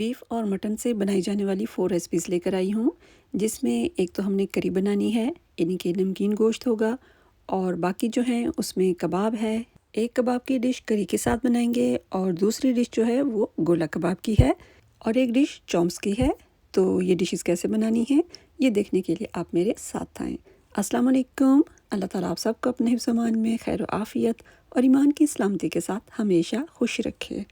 Beef और mutton से बनाई जाने वाली 4 रेसिपीज़ लेकर आई हूँ, जिसमें एक तो हमने करी बनानी है, यानी कि नमकीन गोश्त होगा, और बाकी जो हैं उसमें कबाब है। एक कबाब की डिश करी के साथ बनाएंगे और दूसरी डिश जो है वो गोला कबाब की है और एक डिश चॉम्स की है। तो ये डिशेस कैसे बनानी है ये देखने के लिए आप मेरे साथ आएँ। अस्सलाम वालेकुम। अल्लाह ताला आप सबको अपने हिफ्ज़ अमान में खैर आफ़ियत और ईमान की सलामती के साथ हमेशा खुश रखे।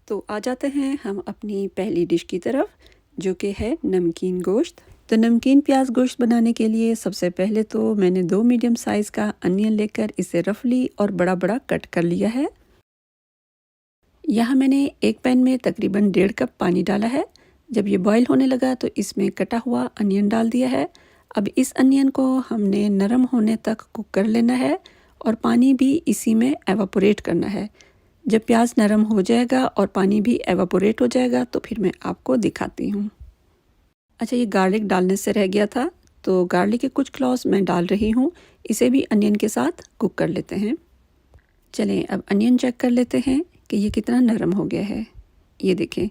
तो आ जाते हैं हम अपनी पहली डिश की तरफ, जो कि है नमकीन गोश्त। तो नमकीन प्याज गोश्त बनाने के लिए सबसे पहले तो मैंने 2 मीडियम साइज़ का अनियन लेकर इसे रफली और बड़ा बड़ा कट कर लिया है। यहाँ मैंने एक पैन में तकरीबन 1.5 कप पानी डाला है। जब ये बॉईल होने लगा तो इसमें कटा हुआ अनियन डाल दिया है। अब इस अनियन को हमने नरम होने तक कुक कर लेना है और पानी भी इसी में एवापोरेट करना है। जब प्याज नरम हो जाएगा और पानी भी एवापोरेट हो जाएगा तो फिर मैं आपको दिखाती हूँ। अच्छा, ये गार्लिक डालने से रह गया था, तो गार्लिक के कुछ क्लॉव्स मैं डाल रही हूँ। इसे भी अनियन के साथ कुक कर लेते हैं। चलें अब अनियन चेक कर लेते हैं कि ये कितना नरम हो गया है। ये देखें,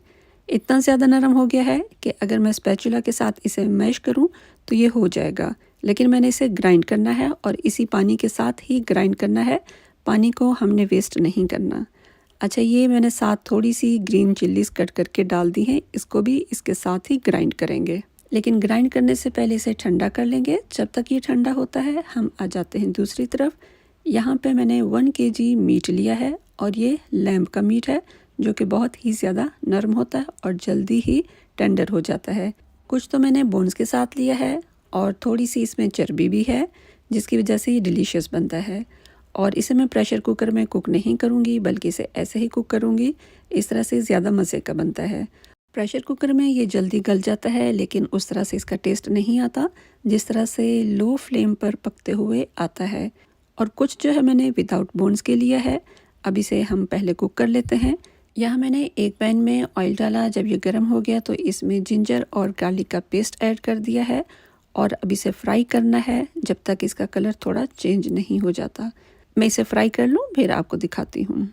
इतना ज़्यादा नरम हो गया है कि अगर मैं स्पैचुला के साथ इसे मैश करूँ तो ये हो जाएगा, लेकिन मैंने इसे ग्राइंड करना है और इसी पानी के साथ ही ग्राइंड करना है। पानी को हमने वेस्ट नहीं करना। अच्छा, ये मैंने साथ थोड़ी सी ग्रीन चिल्लीज कट करके डाल दी हैं, इसको भी इसके साथ ही ग्राइंड करेंगे, लेकिन ग्राइंड करने से पहले इसे ठंडा कर लेंगे। जब तक ये ठंडा होता है हम आ जाते हैं दूसरी तरफ। यहाँ पे मैंने 1 kg मीट लिया है और ये लैम्ब का मीट है, जो कि बहुत ही ज़्यादा नरम होता है और जल्दी ही टेंडर हो जाता है। कुछ तो मैंने बोन्स के साथ लिया है और थोड़ी सी इसमें चर्बी भी है, जिसकी वजह से ये डिलीशियस बनता है। और इसे मैं प्रेशर कुकर में कुक नहीं करूँगी, बल्कि इसे ऐसे ही कुक करूँगी। इस तरह से ज़्यादा मज़े का बनता है। प्रेशर कुकर में ये जल्दी गल जाता है, लेकिन उस तरह से इसका टेस्ट नहीं आता जिस तरह से लो फ्लेम पर पकते हुए आता है। और कुछ जो है मैंने विदाउट बोन्स के लिया है। अब इसे हम पहले कुक कर लेते हैं। यहाँ मैंने एक पैन में ऑयल डाला। जब ये गर्म हो गया तो इसमें जिंजर और गार्लिक का पेस्ट ऐड कर दिया है और अब इसे फ्राई करना है जब तक इसका कलर थोड़ा चेंज नहीं हो जाता। मैं इसे फ्राई कर लूँ फिर आपको दिखाती हूँ।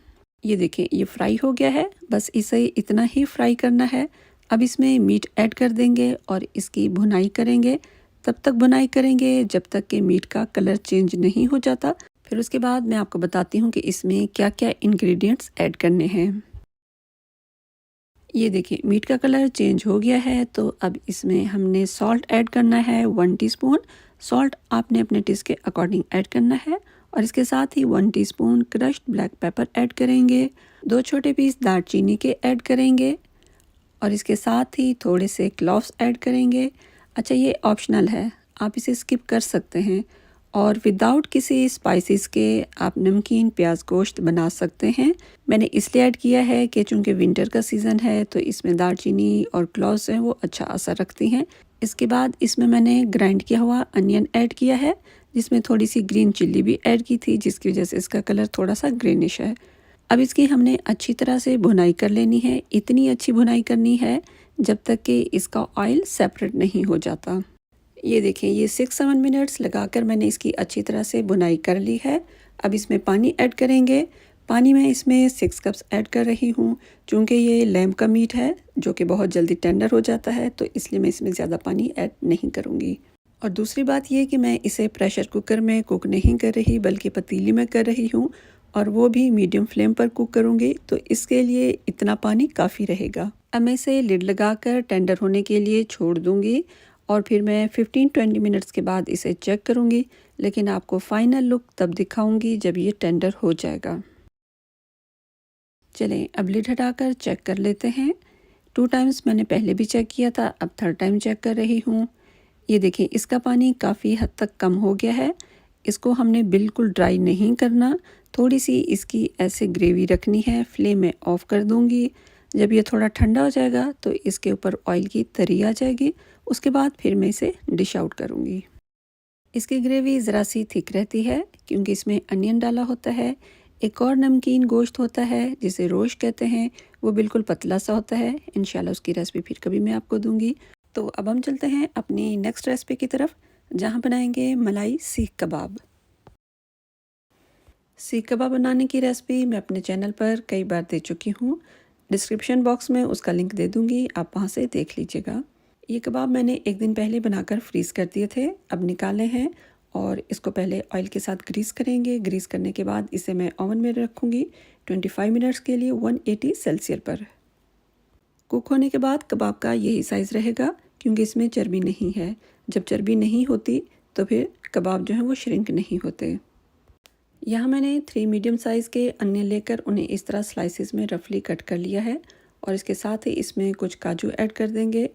ये देखिए, ये फ्राई हो गया है। बस इसे इतना ही फ्राई करना है। अब इसमें मीट ऐड कर देंगे और इसकी भुनाई करेंगे। तब तक भुनाई करेंगे जब तक कि मीट का कलर चेंज नहीं हो जाता। फिर उसके बाद मैं आपको बताती हूँ कि इसमें क्या क्या इंग्रेडिएंट्स ऐड करने हैं। ये देखिए, मीट का कलर चेंज हो गया है, तो अब इसमें हमने सॉल्ट ऐड करना है 1 टीस्पून। सॉल्ट आपने अपने टेस्ट के अकॉर्डिंग ऐड करना है और इसके साथ ही 1 teaspoon crushed black pepper add करेंगे। 2 छोटे पीस दालचीनी के ऐड करेंगे और इसके साथ ही थोड़े से क्लॉव्स ऐड करेंगे। अच्छा, ये ऑप्शनल है, आप इसे स्किप कर सकते हैं और विदाउट किसी स्पाइसेस के आप नमकीन प्याज गोश्त बना सकते हैं। मैंने इसलिए ऐड किया है कि चूंकि विंटर का सीज़न है तो इसमें दालचीनी और क्लॉव्स हैं वो अच्छा असर रखती हैं। इसके बाद इसमें मैंने ग्राइंड किया हुआ अनियन ऐड किया है, जिसमें थोड़ी सी ग्रीन चिल्ली भी ऐड की थी, जिसकी वजह से इसका कलर थोड़ा सा ग्रीनिश है। अब इसकी हमने अच्छी तरह से भुनाई कर लेनी है। इतनी अच्छी भुनाई करनी है जब तक कि इसका ऑयल सेपरेट नहीं हो जाता। ये देखें, ये 6-7 मिनट्स लगाकर मैंने इसकी अच्छी तरह से भुनाई कर ली है। अब इसमें पानी ऐड करेंगे। पानी मैं इसमें 6 कप्स ऐड कर रही हूँ। चूँकि ये लैम्ब का मीट है जो कि बहुत जल्दी टेंडर हो जाता है, तो इसलिए मैं इसमें ज़्यादा पानी ऐड नहीं करूँगी। और दूसरी बात ये कि मैं इसे प्रेशर कुकर में कुक नहीं कर रही, बल्कि पतीली में कर रही हूँ और वो भी मीडियम फ्लेम पर कुक करूँगी, तो इसके लिए इतना पानी काफ़ी रहेगा। अब मैं इसे लिड लगाकर टेंडर होने के लिए छोड़ दूँगी और फिर मैं 15-20 मिनट्स के बाद इसे चेक करूँगी, लेकिन आपको फाइनल लुक तब दिखाऊँगी जब ये टेंडर हो जाएगा। चलें अब लिड हटाकर चेक कर लेते हैं। 2 टाइम्स मैंने पहले भी चेक किया था, अब 3rd टाइम चेक कर रही हूँ। ये देखिए, इसका पानी काफ़ी हद तक कम हो गया है। इसको हमने बिल्कुल ड्राई नहीं करना, थोड़ी सी इसकी ऐसे ग्रेवी रखनी है। फ्लेम में ऑफ कर दूँगी। जब ये थोड़ा ठंडा हो जाएगा तो इसके ऊपर ऑयल की तरी आ जाएगी। उसके बाद फिर मैं इसे डिश आउट करूँगी। इसकी ग्रेवी ज़रा सी थिक रहती है क्योंकि इसमें अनियन डाला होता है। एक और नमकीन गोश्त होता है जिसे रोश कहते हैं, वो बिल्कुल पतला सा होता है। इंशाल्लाह उसकी रेसिपी फिर कभी मैं आपको दूंगी। तो अब हम चलते हैं अपनी नेक्स्ट रेसिपी की तरफ, जहाँ बनाएंगे मलाई सीख कबाब। सीख कबाब बनाने की रेसिपी मैं अपने चैनल पर कई बार दे चुकी हूँ। डिस्क्रिप्शन बॉक्स में उसका लिंक दे दूँगी, आप वहाँ से देख लीजिएगा। ये कबाब मैंने एक दिन पहले बनाकर फ्रीज़ कर दिए थे, अब निकाले हैं और इसको पहले ऑयल के साथ ग्रीस करेंगे। ग्रीस करने के बाद इसे मैं ओवन में रखूँगी 25 मिनट्स के लिए 180 सेल्सियस पर। कुक होने के बाद कबाब का यही साइज़ रहेगा क्योंकि इसमें चर्बी नहीं है। जब चर्बी नहीं होती तो फिर कबाब जो हैं वो श्रिंक नहीं होते। यहाँ मैंने 3 मीडियम साइज़ के अनियन लेकर उन्हें इस तरह स्लाइसेस में रफली कट कर लिया है और इसके साथ ही इसमें कुछ काजू ऐड कर देंगे।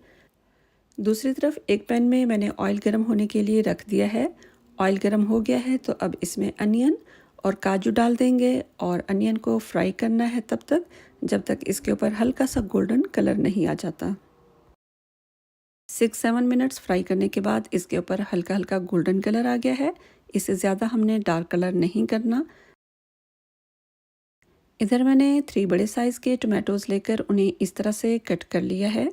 दूसरी तरफ एक पैन में मैंने ऑयल गर्म होने के लिए रख दिया है। ऑयल गर्म हो गया है तो अब इसमें अनियन और काजू डाल देंगे और अनियन को फ्राई करना है तब तक जब तक इसके ऊपर हल्का सा गोल्डन कलर नहीं आ जाता। 6-7 मिनट्स फ्राई करने के बाद इसके ऊपर हल्का हल्का गोल्डन कलर आ गया है। इससे ज़्यादा हमने डार्क कलर नहीं करना। इधर मैंने 3 बड़े साइज़ के टमाटोज़ लेकर उन्हें इस तरह से कट कर लिया है।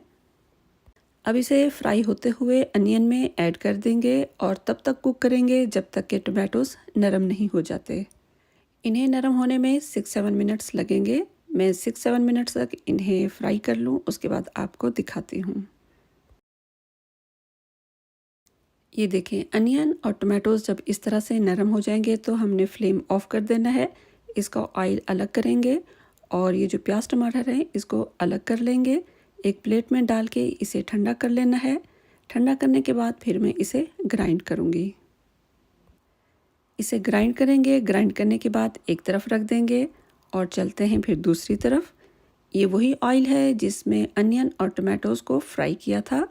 अब इसे फ्राई होते हुए अनियन में ऐड कर देंगे और तब तक कुक करेंगे जब तक कि टमाटोज़ नरम नहीं हो जाते। इन्हें नरम होने में 6-7 मिनट्स लगेंगे। मैं 6-7 मिनट्स तक इन्हें फ्राई कर लूँ, उसके बाद आपको दिखाती हूँ। ये देखें, अनियन और टमाटोज़ जब इस तरह से नरम हो जाएंगे तो हमने फ्लेम ऑफ कर देना है। इसका ऑयल अलग करेंगे और ये जो प्याज टमाटर हैं इसको अलग कर लेंगे। एक प्लेट में डाल के इसे ठंडा कर लेना है। ठंडा करने के बाद फिर मैं इसे ग्राइंड करूँगी। इसे ग्राइंड करेंगे। ग्राइंड करने के बाद एक तरफ रख देंगे और चलते हैं फिर दूसरी तरफ। ये वही ऑयल है जिसमें अनियन और टमाटोज़ को फ्राई किया था।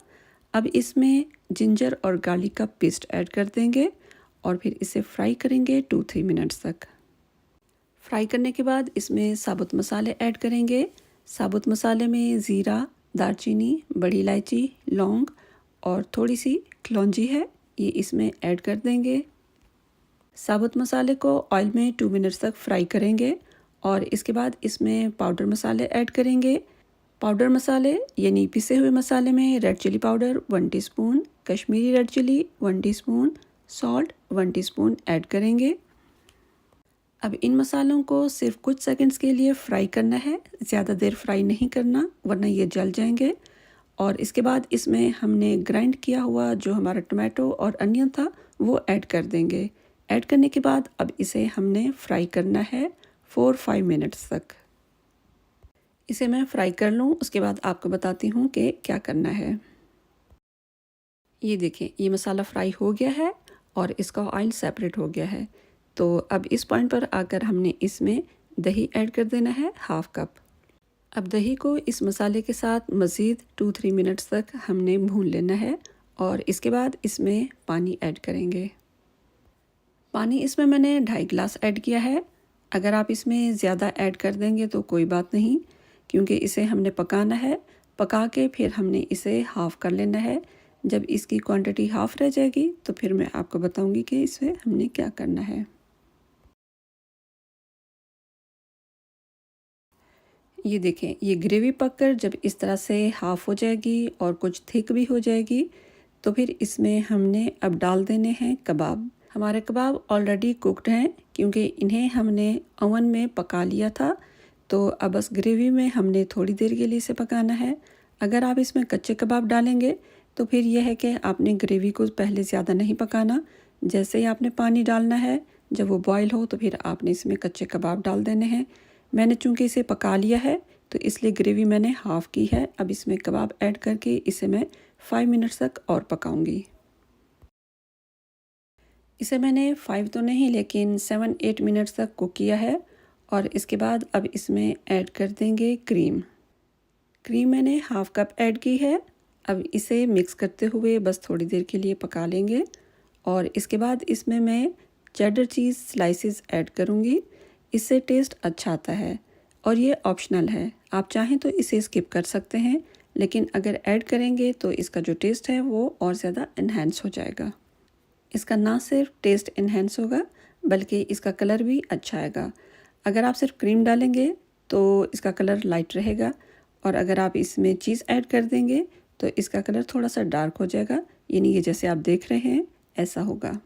अब इसमें जिंजर और गार्लिक का पेस्ट ऐड कर देंगे और फिर इसे फ्राई करेंगे 2-3 मिनट्स तक। फ्राई करने के बाद इसमें साबुत मसाले ऐड करेंगे। साबुत मसाले में ज़ीरा, दालचीनी, बड़ी इलायची, लौंग और थोड़ी सी कलौंजी है, ये इसमें ऐड कर देंगे। साबुत मसाले को ऑयल में 2 मिनट्स तक फ्राई करेंगे और इसके बाद इसमें पाउडर मसाले ऐड करेंगे। पाउडर मसाले यानी पिसे हुए मसाले में red chili powder 1 teaspoon, Kashmiri red chili 1 teaspoon, salt 1 teaspoon add करेंगे। अब इन मसालों को सिर्फ कुछ सेकंड्स के लिए फ्राई करना है, ज़्यादा देर फ्राई नहीं करना वरना ये जल जाएंगे। और इसके बाद इसमें हमने ग्राइंड किया हुआ जो हमारा टमाटो और अनियन था वो ऐड कर देंगे। ऐड करने के बाद अब इसे हमने फ्राई करना है 4-5 मिनट्स तक। इसे मैं फ्राई कर लूँ, उसके बाद आपको बताती हूँ कि क्या करना है। ये देखें, ये मसाला फ्राई हो गया है और इसका ऑयल सेपरेट हो गया है। तो अब इस पॉइंट पर आकर हमने इसमें दही ऐड कर देना है 1/2 कप। अब दही को इस मसाले के साथ मज़ीद 2-3 मिनट्स तक हमने भून लेना है और इसके बाद इसमें पानी ऐड करेंगे। पानी इसमें मैंने 2.5 गिलास ऐड किया है। अगर आप इसमें ज़्यादा ऐड कर देंगे तो कोई बात नहीं, क्योंकि इसे हमने पकाना है। पका के फिर हमने इसे हाफ़ कर लेना है। जब इसकी क्वांटिटी हाफ़ रह जाएगी तो फिर मैं आपको बताऊंगी कि इसे हमने क्या करना है। ये देखें, ये ग्रेवी पककर जब इस तरह से हाफ़ हो जाएगी और कुछ थिक भी हो जाएगी तो फिर इसमें हमने अब डाल देने हैं कबाब। हमारे कबाब ऑलरेडी कुक्ड हैं क्योंकि इन्हें हमने ओवन में पका लिया था। तो अब बस ग्रेवी में हमने थोड़ी देर के लिए इसे पकाना है। अगर आप इसमें कच्चे कबाब डालेंगे तो फिर यह है कि आपने ग्रेवी को पहले ज़्यादा नहीं पकाना। जैसे ही आपने पानी डालना है, जब वो बॉयल हो तो फिर आपने इसमें कच्चे कबाब डाल देने हैं। मैंने चूँकि इसे पका लिया है तो इसलिए ग्रेवी मैंने हाफ़ की है। अब इसमें कबाब ऐड करके इसे मैं 5 मिनट्स तक और पकाऊंगी। इसे मैंने 5 तो नहीं लेकिन 7-8 मिनट्स तक कुक किया है और इसके बाद अब इसमें ऐड कर देंगे क्रीम। क्रीम मैंने 1/2 कप ऐड की है। अब इसे मिक्स करते हुए बस थोड़ी देर के लिए पका लेंगे और इसके बाद इसमें मैं चेडर चीज़ स्लाइसेस ऐड करूँगी। इससे टेस्ट अच्छा आता है और ये ऑप्शनल है, आप चाहें तो इसे स्किप कर सकते हैं, लेकिन अगर ऐड करेंगे तो इसका जो टेस्ट है वो और ज़्यादा इन्हेंस हो जाएगा। इसका ना सिर्फ टेस्ट इन्हेंस होगा बल्कि इसका कलर भी अच्छा आएगा। अगर आप सिर्फ क्रीम डालेंगे तो इसका कलर लाइट रहेगा और अगर आप इसमें चीज़ ऐड कर देंगे तो इसका कलर थोड़ा सा डार्क हो जाएगा, यानी ये जैसे आप देख रहे हैं ऐसा होगा।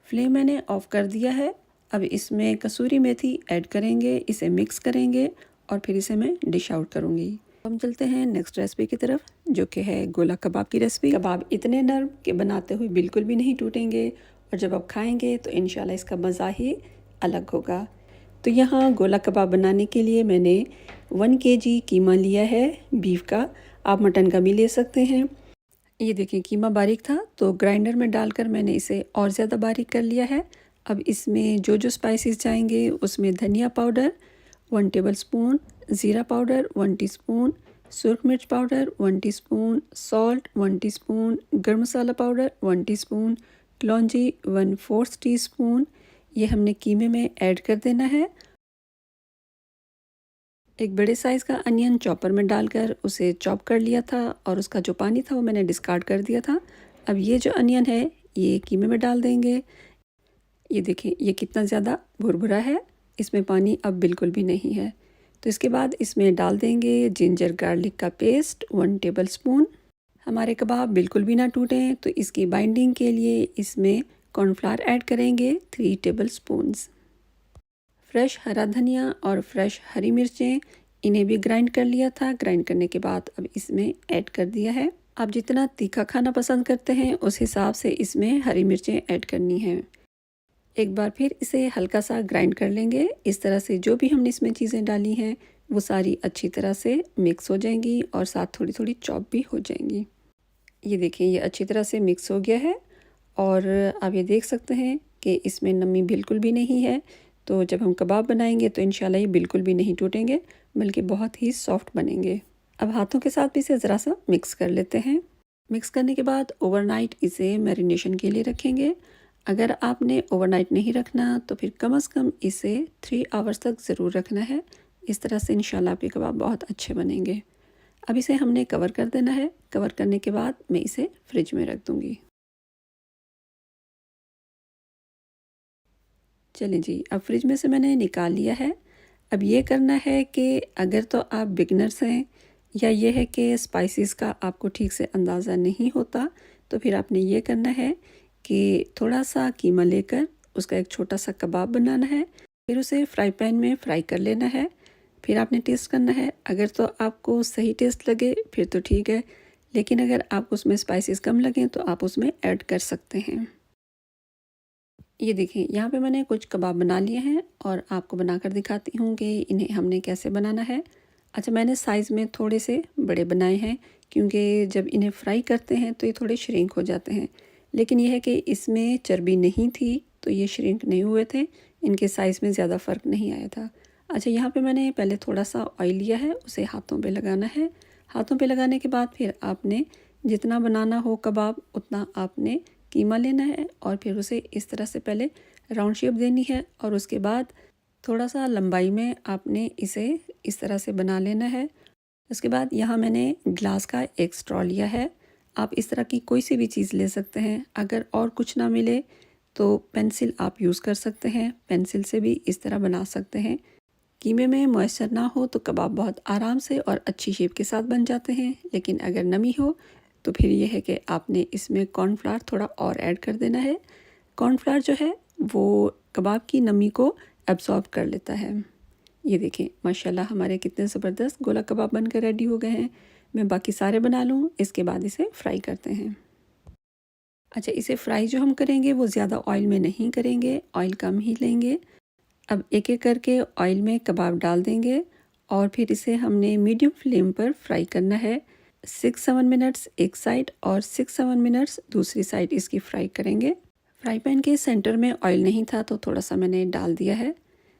फ्लेम मैंने ऑफ़ कर दिया है अब इसमें कसूरी मेथी ऐड करेंगे, इसे मिक्स करेंगे और फिर इसे मैं डिश आउट करूँगी। हम चलते हैं नेक्स्ट रेसिपी की तरफ, जो कि है गोला कबाब की रेसिपी। कबाब इतने नरम कि बनाते हुए बिल्कुल भी नहीं टूटेंगे और जब आप खाएंगे तो इंशाल्लाह इसका मज़ा ही अलग होगा। तो यहाँ गोला कबाब बनाने के लिए मैंने 1 kg कीमा लिया है बीफ का, आप मटन का भी ले सकते हैं। ये देखिए कीमा बारीक था तो ग्राइंडर में डालकर मैंने इसे और ज़्यादा बारीक कर लिया है। अब इसमें जो जो स्पाइसेस जाएंगे उसमें धनिया पाउडर 1 टेबलस्पून, ज़ीरा पाउडर 1 टीस्पून, सुरख मिर्च पाउडर 1 टीस्पून, सॉल्ट 1 टीस्पून, गर्म मसाला पाउडर 1 टीस्पून, कलौंजी 1/4 टीस्पून, ये हमने कीमे में ऐड कर देना है। एक बड़े साइज़ का अनियन चॉपर में डालकर उसे चॉप कर लिया था और उसका जो पानी था वो मैंने डिस्कार्ड कर दिया था। अब ये जो अनियन है ये कीमे में डाल देंगे। ये देखें ये कितना ज़्यादा भुरभुरा है, इसमें पानी अब बिल्कुल भी नहीं है। तो इसके बाद इसमें डाल देंगे जिंजर गार्लिक का पेस्ट 1 टेबलस्पून। हमारे कबाब बिल्कुल भी ना टूटें तो इसकी बाइंडिंग के लिए इसमें कॉर्नफ्लावर ऐड करेंगे 3 टेबलस्पून्स। फ्रेश हरा धनिया और फ्रेश हरी मिर्चें इन्हें भी ग्राइंड कर लिया था। ग्राइंड करने के बाद अब इसमें ऐड कर दिया है। आप जितना तीखा खाना पसंद करते हैं उस हिसाब से इसमें हरी मिर्चें ऐड करनी हैं। एक बार फिर इसे हल्का सा ग्राइंड कर लेंगे। इस तरह से जो भी हमने इसमें चीज़ें डाली हैं वो सारी अच्छी तरह से मिक्स हो जाएंगी और साथ थोड़ी थोड़ी चॉप भी हो जाएंगी। ये देखें ये अच्छी तरह से मिक्स हो गया है और आप ये देख सकते हैं कि इसमें नमी बिल्कुल भी नहीं है। तो जब हम कबाब बनाएंगे तो इंशाल्लाह ये बिल्कुल भी नहीं टूटेंगे बल्कि बहुत ही सॉफ्ट बनेंगे। अब हाथों के साथ भी इसे ज़रा सा मिक्स कर लेते हैं। मिक्स करने के बाद ओवरनाइट इसे मैरिनेशन के लिए रखेंगे। अगर आपने ओवरनाइट नहीं रखना तो फिर कम से कम इसे 3 आवर्स तक ज़रूर रखना है। इस तरह से इंशाल्लाह आपके कबाब बहुत अच्छे बनेंगे। अब इसे हमने कवर कर देना है। कवर करने के बाद मैं इसे फ्रिज में रख दूँगी। चलें जी, अब फ्रिज में से मैंने निकाल लिया है। अब ये करना है कि अगर तो आप बिगनर्स हैं या ये है कि स्पाइसेस का आपको ठीक से अंदाज़ा नहीं होता तो फिर आपने ये करना है कि थोड़ा सा कीमा लेकर उसका एक छोटा सा कबाब बनाना है, फिर उसे फ्राई पैन में फ्राई कर लेना है। फिर आपने टेस्ट करना है। अगर तो आपको सही टेस्ट लगे फिर तो ठीक है, लेकिन अगर आपको उसमें स्पाइसेस कम लगें तो आप उसमें ऐड कर सकते हैं। ये देखिए यहाँ पे मैंने कुछ कबाब बना लिए हैं और आपको बनाकर दिखाती हूँ कि इन्हें हमने कैसे बनाना है। अच्छा मैंने साइज़ में थोड़े से बड़े बनाए हैं क्योंकि जब इन्हें फ्राई करते हैं तो ये थोड़े श्रिंक हो जाते हैं, लेकिन यह है कि इसमें चर्बी नहीं थी तो ये श्रिंक नहीं हुए थे, इनके साइज़ में ज़्यादा फ़र्क नहीं आया था। अच्छा यहाँ पे मैंने पहले थोड़ा सा ऑयल लिया है, उसे हाथों पे लगाना है। हाथों पे लगाने के बाद फिर आपने जितना बनाना हो कबाब उतना आपने कीमा लेना है और फिर उसे इस तरह से पहले राउंड शेप देनी है और उसके बाद थोड़ा सा लंबाई में आपने इसे इस तरह से बना लेना है। उसके बाद यहाँ मैंने ग्लास का एक स्ट्रॉ लिया है। आप इस तरह की कोई सी भी चीज़ ले सकते हैं। अगर और कुछ ना मिले तो पेंसिल आप यूज़ कर सकते हैं, पेंसिल से भी इस तरह बना सकते हैं। कीमे में मॉइस्चर ना हो तो कबाब बहुत आराम से और अच्छी शेप के साथ बन जाते हैं, लेकिन अगर नमी हो तो फिर ये है कि आपने इसमें कॉर्नफ्लावर थोड़ा और ऐड कर देना है। कॉर्नफ्लावर जो है वो कबाब की नमी को एब्जॉर्ब कर लेता है। ये देखें माशाल्लाह हमारे कितने ज़बरदस्त गोला कबाब बनकर रेडी हो गए हैं। मैं बाकी सारे बना लूँ, इसके बाद इसे फ्राई करते हैं। अच्छा इसे फ्राई जो हम करेंगे वो ज़्यादा ऑयल में नहीं करेंगे, ऑयल कम ही लेंगे। अब एक एक करके ऑयल में कबाब डाल देंगे और फिर इसे हमने मीडियम फ्लेम पर फ्राई करना है। 6-7 मिनट्स एक साइड और 6-7 मिनट्स दूसरी साइड इसकी फ्राई करेंगे। फ्राई पैन के सेंटर में ऑयल नहीं था तो थोड़ा सा मैंने डाल दिया है।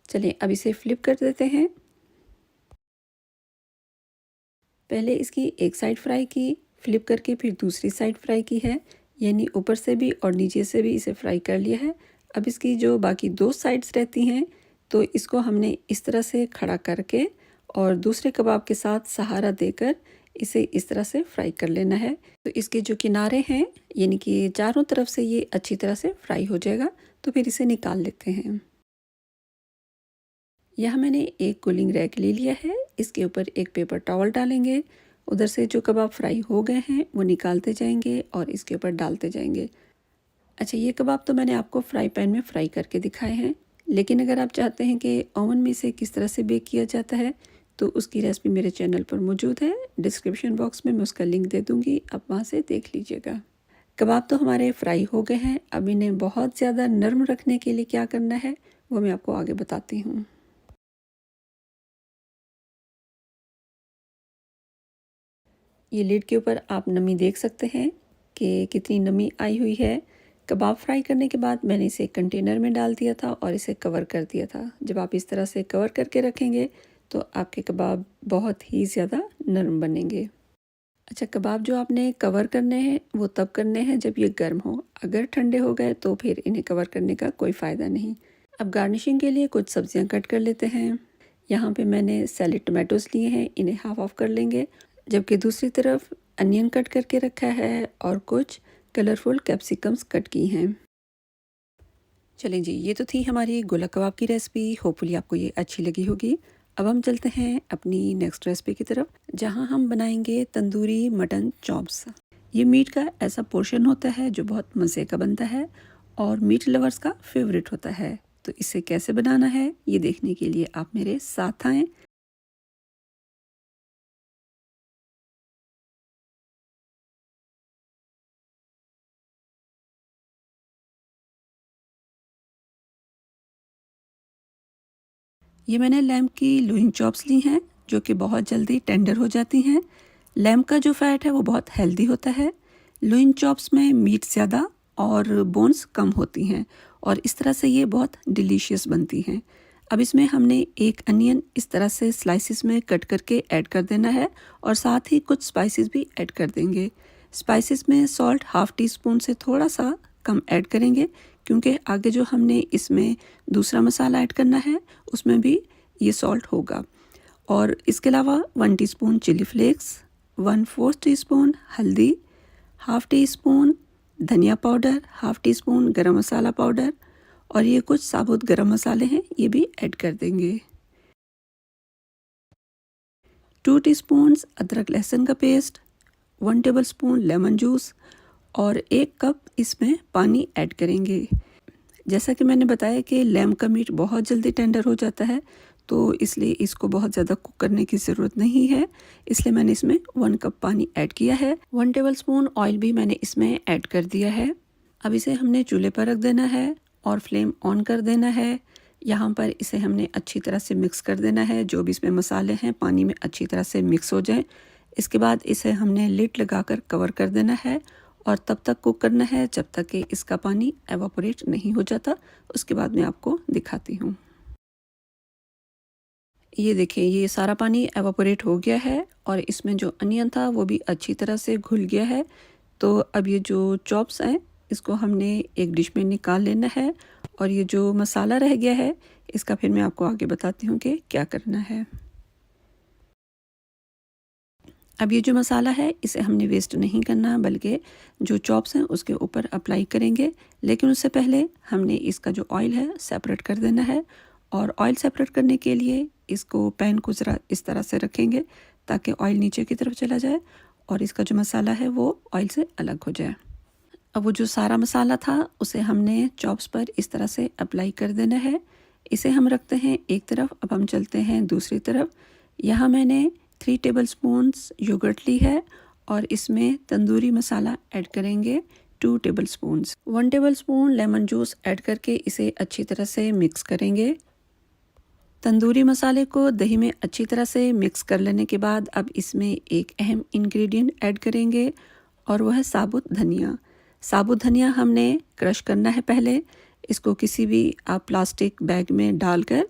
चलिए अब इसे फ्लिप कर देते हैं। पहले इसकी एक साइड फ्राई की, फ्लिप करके फिर दूसरी साइड फ्राई की है, यानी ऊपर से भी और नीचे से भी इसे फ्राई कर लिया है। अब इसकी जो बाकी 2 साइड्स रहती हैं तो इसको हमने इस तरह से खड़ा करके और दूसरे कबाब के साथ सहारा देकर इसे इस तरह से फ्राई कर लेना है। तो इसके जो किनारे हैं यानी कि चारों तरफ से ये अच्छी तरह से फ्राई हो जाएगा। तो फिर इसे निकाल लेते हैं। यहाँ मैंने एक कूलिंग रैक ले लिया है, इसके ऊपर एक पेपर टॉवल डालेंगे। उधर से जो कबाब फ्राई हो गए हैं वो निकालते जाएंगे और इसके ऊपर डालते जाएंगे। अच्छा ये कबाब तो मैंने आपको फ्राई पैन में फ्राई करके दिखाए हैं, लेकिन अगर आप चाहते हैं कि ओवन में इसे किस तरह से बेक किया जाता है तो उसकी रेसिपी मेरे चैनल पर मौजूद है। डिस्क्रिप्शन बॉक्स में मैं उसका लिंक दे दूँगी, आप वहाँ से देख लीजिएगा। कबाब तो हमारे फ्राई हो गए हैं। अब इन्हें बहुत ज़्यादा नरम रखने के लिए क्या करना है वो मैं आपको आगे बताती हूँ। ये लिड के ऊपर आप नमी देख सकते हैं कि कितनी नमी आई हुई है। कबाब फ्राई करने के बाद मैंने इसे कंटेनर में डाल दिया था और इसे कवर कर दिया था। जब आप इस तरह से कवर करके रखेंगे तो आपके कबाब बहुत ही ज़्यादा नरम बनेंगे। अच्छा, कबाब जो आपने कवर करने हैं वो तब करने हैं जब ये गर्म हो। अगर ठंडे हो गए तो फिर इन्हें कवर करने का कोई फ़ायदा नहीं। अब गार्निशिंग के लिए कुछ सब्जियां कट कर लेते हैं। यहाँ पे मैंने सैलेड टमाटोज़ लिए हैं, इन्हें हाफ ऑफ कर लेंगे। जबकि दूसरी तरफ अनियन कट करके रखा है और कुछ कलरफुल कैप्सिकम्स कट की हैं। चलें जी, ये तो थी हमारी गोला कबाब की रेसिपी। होपफुली आपको ये अच्छी लगी होगी। अब हम चलते हैं अपनी नेक्स्ट रेसिपी की तरफ, जहां हम बनाएंगे तंदूरी मटन चॉप्स। ये मीट का ऐसा पोर्शन होता है जो बहुत मज़े का बनता है और मीट लवर्स का फेवरेट होता है। तो इसे कैसे बनाना है ये देखने के लिए आप मेरे साथ आएँ। ये मैंने लैम्प की लोइन चॉप्स ली हैं जो कि बहुत जल्दी टेंडर हो जाती हैं। लैम्प का जो फैट है वो बहुत हेल्दी होता है। लोइन चॉप्स में मीट ज़्यादा और बोन्स कम होती हैं और इस तरह से ये बहुत डिलीशियस बनती हैं। अब इसमें हमने एक अनियन इस तरह से स्लाइसिस में कट करके ऐड कर देना है और साथ ही कुछ स्पाइसेस भी ऐड कर देंगे। स्पाइसेस में सॉल्ट हाफ़ टी स्पून से थोड़ा सा कम ऐड करेंगे क्योंकि आगे जो हमने इसमें दूसरा मसाला ऐड करना है उसमें भी ये सॉल्ट होगा। और इसके अलावा 1 टीस्पून चिली फ्लेक्स, 1/4 टीस्पून हल्दी, हाफ़ टी स्पून धनिया पाउडर, हाफ़ टी स्पून गरम मसाला पाउडर और ये कुछ साबुत गरम मसाले हैं, ये भी ऐड कर देंगे। 2 टीस्पून अदरक लहसुन का पेस्ट, 1 टेबलस्पून लेमन जूस और 1 कप इसमें पानी ऐड करेंगे। जैसा कि मैंने बताया कि लैम्ब का मीट बहुत जल्दी टेंडर हो जाता है, तो इसलिए इसको बहुत ज़्यादा कुक करने की ज़रूरत नहीं है, इसलिए मैंने इसमें 1 कप पानी ऐड किया है। 1 टेबलस्पून ऑयल भी मैंने इसमें ऐड कर दिया है। अब इसे हमने चूल्हे पर रख देना है और फ्लेम ऑन कर देना है। यहाँ पर इसे हमने अच्छी तरह से मिक्स कर देना है, जो भी इसमें मसाले हैं पानी में अच्छी तरह से मिक्स हो जाए। इसके बाद इसे हमने लिड लगाकर कवर कर देना है और तब तक कुक करना है जब तक कि इसका पानी एवापोरेट नहीं हो जाता। उसके बाद मैं आपको दिखाती हूँ। ये देखिए, ये सारा पानी एवापोरेट हो गया है और इसमें जो अनियन था वो भी अच्छी तरह से घुल गया है। तो अब ये जो चॉप्स हैं इसको हमने एक डिश में निकाल लेना है और ये जो मसाला रह गया है इसका फिर मैं आपको आगे बताती हूँ कि क्या करना है। अब ये जो मसाला है इसे हमने वेस्ट नहीं करना बल्कि जो चॉप्स हैं उसके ऊपर अप्लाई करेंगे, लेकिन उससे पहले हमने इसका जो ऑयल है सेपरेट कर देना है। और ऑयल सेपरेट करने के लिए इसको पैन को ज़रा इस तरह से रखेंगे ताकि ऑयल नीचे की तरफ चला जाए और इसका जो मसाला है वो ऑयल से अलग हो जाए। अब वो जो सारा मसाला था उसे हमने चॉप्स पर इस तरह से अप्लाई कर देना है। इसे हम रखते हैं एक तरफ। अब हम चलते हैं दूसरी तरफ। यहाँ मैंने 3 टेबलस्पून्स योगर्ट ली है और इसमें तंदूरी मसाला ऐड करेंगे 2 tablespoons. 1 tablespoon lemon juice add करके इसे अच्छी तरह से मिक्स करेंगे। तंदूरी मसाले को दही में अच्छी तरह से मिक्स कर लेने के बाद अब इसमें एक अहम इंग्रेडिएंट ऐड करेंगे और वह है साबुत धनिया। साबुत धनिया हमने क्रश करना है पहले। इसको किसी भी आप प्लास्टिक बैग में डालकर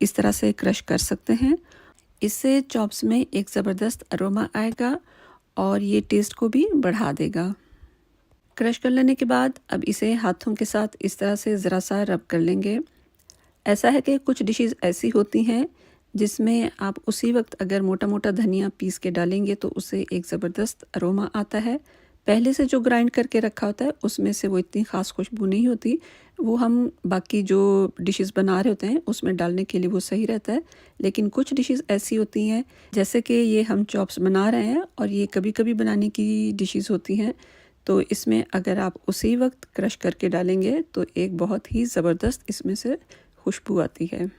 इस तरह से क्रश कर सकते हैं। इससे चॉप्स में एक ज़बरदस्त अरोमा आएगा और ये टेस्ट को भी बढ़ा देगा। क्रश कर लेने के बाद अब इसे हाथों के साथ इस तरह से ज़रा सा रब कर लेंगे। ऐसा है कि कुछ डिशेस ऐसी होती हैं जिसमें आप उसी वक्त अगर मोटा मोटा धनिया पीस के डालेंगे तो उससे एक ज़बरदस्त अरोमा आता है। पहले से जो ग्राइंड करके रखा होता है उसमें से वो इतनी ख़ास खुशबू नहीं होती। वो हम बाकी जो डिशेस बना रहे होते हैं उसमें डालने के लिए वो सही रहता है। लेकिन कुछ डिशेस ऐसी होती हैं जैसे कि ये हम चॉप्स बना रहे हैं और ये कभी कभी बनाने की डिशेस होती हैं, तो इसमें अगर आप उसी वक्त क्रश करके डालेंगे तो एक बहुत ही ज़बरदस्त इसमें से खुशबू आती है।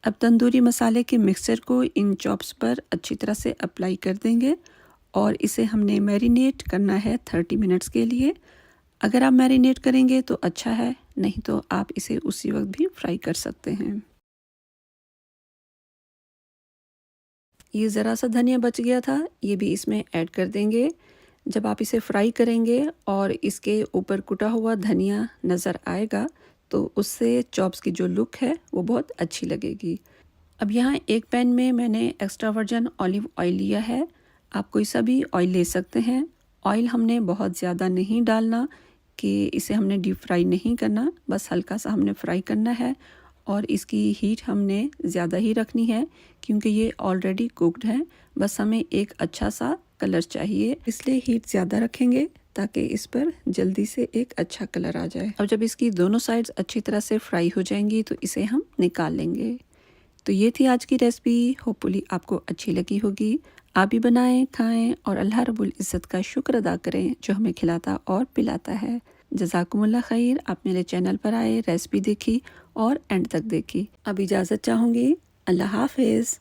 अब तंदूरी मसाले के मिक्सचर को इन चॉप्स पर अच्छी तरह से अप्लाई कर देंगे और इसे हमने मैरिनेट करना है 30 मिनट्स के लिए। अगर आप मैरिनेट करेंगे तो अच्छा है, नहीं तो आप इसे उसी वक्त भी फ्राई कर सकते हैं। ये ज़रा सा धनिया बच गया था, ये भी इसमें ऐड कर देंगे। जब आप इसे फ्राई करेंगे और इसके ऊपर कुटा हुआ धनिया नज़र आएगा तो उससे चॉप्स की जो लुक है वो बहुत अच्छी लगेगी। अब यहाँ एक पैन में मैंने एक्स्ट्रा वर्जिन ऑलिव ऑयल लिया है। आप कोई सा भी ऑयल ले सकते हैं। ऑयल हमने बहुत ज़्यादा नहीं डालना कि इसे हमने डीप फ्राई नहीं करना, बस हल्का सा हमने फ्राई करना है और इसकी हीट हमने ज़्यादा ही रखनी है क्योंकि ये ऑलरेडी कुक्ड है। बस हमें एक अच्छा सा कलर चाहिए, इसलिए हीट ज़्यादा रखेंगे ताकि इस पर जल्दी से एक अच्छा कलर आ जाए। अब जब इसकी दोनों साइड्स अच्छी तरह से फ्राई हो जाएंगी तो इसे हम निकाल लेंगे। तो ये थी आज की रेसिपी, होपफुली आपको अच्छी लगी होगी। आप भी बनाएं, खाएं और अल्लाह रब्बुल इज़्ज़त का शुक्र अदा करें जो हमें खिलाता और पिलाता है। जज़ाकुमुल्लाह खैर। आप मेरे चैनल पर आए, रेसिपी देखी और एंड तक देखी। अब इजाज़त चाहूँगी। अल्लाह हाफ़िज़।